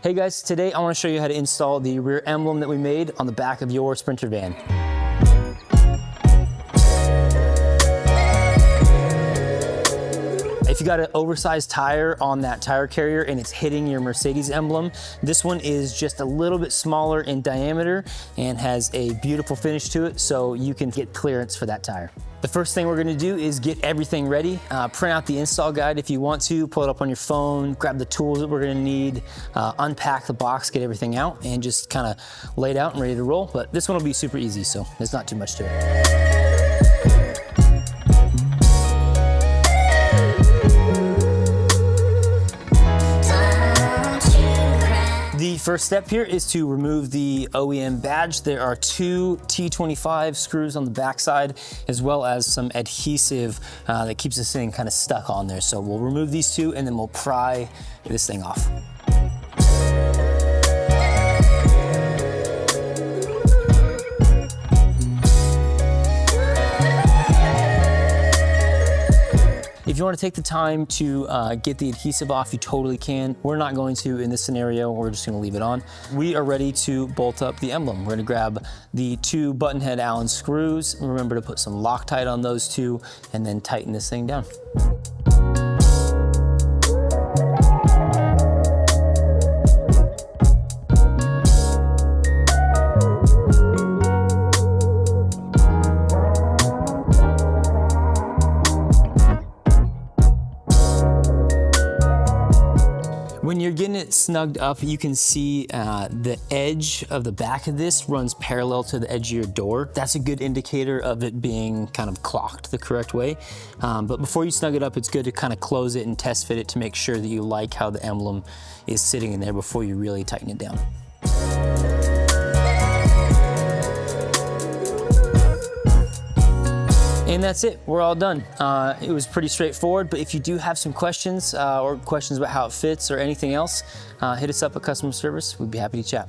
Hey guys, today I want to show you how to install the rear emblem that we made on the back of your Sprinter van. If you got an oversized tire on that tire carrier and it's hitting your Mercedes emblem, this one is just a little bit smaller in diameter and has a beautiful finish to it, so you can get clearance for that tire. The first thing we're gonna do is get everything ready. Print out the install guide if you want to, pull it up on your phone, grab the tools that we're gonna need, unpack the box, get everything out, and just kind of lay it out and ready to roll. But this one will be super easy, so there's not too much to it. The first step here is to remove the OEM badge. There are two T25 screws on the backside, as well as some adhesive that keeps this thing kind of stuck on there. So we'll remove these two and then we'll pry this thing off. If you want to take the time to get the adhesive off, you totally can. We're not going to in this scenario, we're just going to leave it on. We are ready to bolt up the emblem. We're going to grab the two button head Allen screws. Remember to put some Loctite on those two and then tighten this thing down. When you're getting it snugged up, you can see the edge of the back of this runs parallel to the edge of your door. That's a good indicator of it being kind of clocked the correct way. But before you snug it up, it's good to kind of close it and test fit it to make sure that you like how the emblem is sitting in there before you really tighten it down. And that's it, we're all done. It was pretty straightforward, but if you do have some questions or questions about how it fits or anything else, hit us up at customer service. We'd be happy to chat.